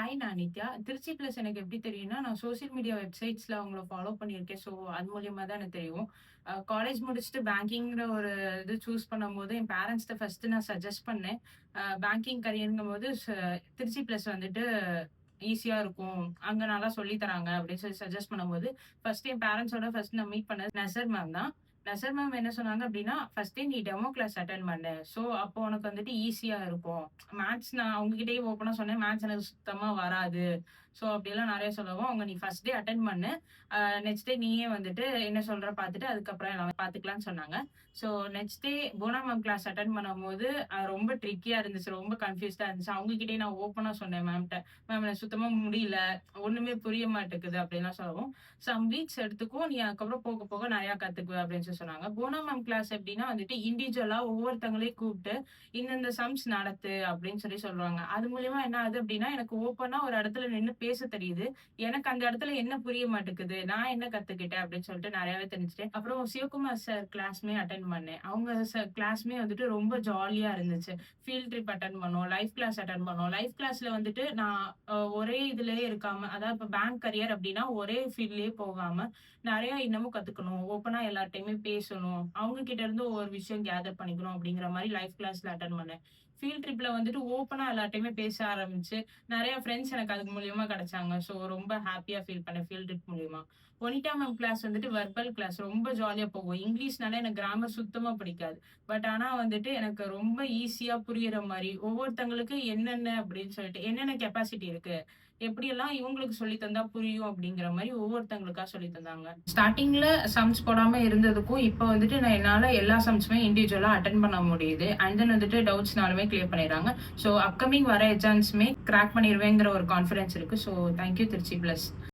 Hi நான் Nithya. Trichy plus எனக்கு எப்படி தெரியும்னா, நான் சோசியல் மீடியா வெப்சைட்ஸ்ல அவங்கள ஃபாலோ பண்ணியிருக்கேன். ஸோ, அது மூலியமா தான் எனக்கு தெரியும். காலேஜ் முடிச்சுட்டு பேங்கிங்கிற ஒரு இது சூஸ் பண்ணும்போது, என் பேரண்ட்ஸ்ட்ட ஃபர்ஸ்ட்டு நான் சஜெஸ்ட் பண்ணேன். பேங்கிங் கரியர்ங்கும்போது திருச்சி பிளஸ் வந்துட்டு ஈஸியா இருக்கும். அங்க நல்லா சொல்லி தராங்க அப்படின்னு சொல்லி சஜெஸ்ட் பண்ணும்போது, ஃபர்ஸ்ட்டு என் பேரண்ட்ஸோட ஃபர்ஸ்ட் நான் மீட் பண்ணது நசர் மேம் தான். நசர் மேம் என்ன சொன்னாங்க அப்படின்னா, "ஃபர்ஸ்ட்டே நீ டெமோ கிளாஸ் அட்டெண்ட் பண்ணு. ஸோ, அப்போ உனக்கு வந்துட்டு ஈஸியா இருக்கும்." மேத்ஸ் நான் அவங்ககிட்டயே ஓப்பனா சொன்னேன். மேத்ஸ் எனக்கு சுத்தமா வராது. ஸோ, அப்படியெல்லாம் நெறைய சொல்லவும், அவங்க "நீ ஃபர்ஸ்ட் டே அட்டெண்ட் பண்ணு. நெக்ஸ்ட் டே நீயே வந்துட்டு என்ன சொல்ற பார்த்துட்டு, அதுக்கப்புறம் எல்லாமே பார்த்துக்கலாம்னு" சொன்னாங்க. ஸோ, நெக்ஸ்ட் டே போனா மேம் கிளாஸ் அட்டெண்ட் பண்ணும்போது, ரொம்ப ட்ரிக்கியா இருந்துச்சு. ரொம்ப கன்ஃப்யூஸ்டா இருந்துச்சு. அவங்க கிட்டயே நான் ஓப்பனா சொன்னேன் மேம்ட்ட. "மேம் எனக்கு சுத்தமா முடியல. ஒண்ணுமே புரிய மாட்டேங்குது." அப்படின்லாம் சொல்லவும், "சம் வீக்ஸ் எடுத்துக்கோ. நீ அதுக்கப்புறம் போக போக நெறையா கத்துக்குவ." அப்படின்னு சொல்லி சொன்னாங்க. போனா மேம் கிளாஸ் எப்படின்னா வந்துட்டு, இண்டிவிஜுவலா ஒவ்வொருத்தங்களையும் கூப்ட்டு, "இந்தந்த சம்ஸ் நடத்து." அப்படின்னு சொல்லி சொல்லுவாங்க. அது மூலியமா என்ன ஆகுது அப்படின்னா, எனக்கு ஓப்பனா ஒரு இடத்துல நின்னு பேச தெரியுது. எனக்கு அந்த இடத்துல என்ன புரிய மாட்டேங்குது, நான் என்ன கத்துக்கிட்டேன் அப்படின்னு சொல்லிட்டு நெறையாவே தெரிஞ்சுட்டேன். அப்புறம் சிவகுமார் சார் கிளாஸ்மே அட்டெண்ட் பண்ணேன். அவங்க கிளாஸ்மே வந்துட்டு ரொம்ப ஜாலியா இருந்துச்சு. ஃபீல்ட் ட்ரிப் அட்டெண்ட் பண்ணோம். லைவ் கிளாஸ் அட்டெண்ட் பண்ணோம். லைவ் கிளாஸ்ல வந்துட்டு நான் ஒரே இதுலயே இருக்காம, அதாவது இப்ப பேங்க் கரியர் அப்படின்னா ஒரே ஃபீல்ட்லயே போகாம, நெறைய இன்னமும் கத்துக்கணும். ஓப்பனா எல்லார்ட்டயுமே பேசணும். அவங்க கிட்ட இருந்து ஒவ்வொரு விஷயம் கேதர் பண்ணிக்கணும் அப்படிங்கிற மாரி லைவ் கிளாஸ்ல அட்டெண்ட் பண்ணேன். ஃபீல்ட் ட்ரிப்ல வந்துட்டு ஓப்பனா எல்லார்ட்டயுமே பேச ஆரம்பிச்சு, நெறைய ஃப்ரெண்ட்ஸ் எனக்கு அது மூலியமா கிடைச்சாங்க. ஸோ ரொம்ப ஹேப்பியா ஃபீல் பண்ணேன் ஃபீல்ட் ட்ரிப் மூலியமா. ஒனிட்டா மேம் கிளாஸ் வந்துட்டு வெர்பல் கிளாஸ் ரொம்ப ஜாலியா போகும். இங்கிலீஷ்னால எனக்கு கிராமர் சுத்தமா பிடிக்காது. பட் ஆனா வந்துட்டு எனக்கு ரொம்ப ஈஸியா புரியிற மாரி, ஒவ்வொருத்தங்களுக்கு என்னென்ன அப்படின்னு சொல்லிட்டு, என்னென்ன கெப்பாசிட்டி இருக்கு, எப்படியெல்லாம் இவங்களுக்கு சொல்லி தந்தா புரியும் அப்படிங்கிற மாரி ஒவ்வொருத்தங்களுக்கா சொல்லி தந்தாங்க. ஸ்டார்ட்டிங்ல சம்ஸ் போடாம இருந்ததுக்கும், இப்ப வந்துட்டு நான் என்னால எல்லா சம்ஸுமே இண்டிவிஜுவலா அட்டெண்ட் பண்ண முடியுது. அண்ட் தென் வந்துட்டு டவுட்ஸ்னாலுமே கிளியர் பண்ணிடுறாங்க. ஸோ அப்கமிங் வர எக்ஸாம்ஸுமே கிராக் பண்ணிருவேங்கிற ஒரு கான்ஃபிடன்ஸ் இருக்கு. So thank you Trichy plus.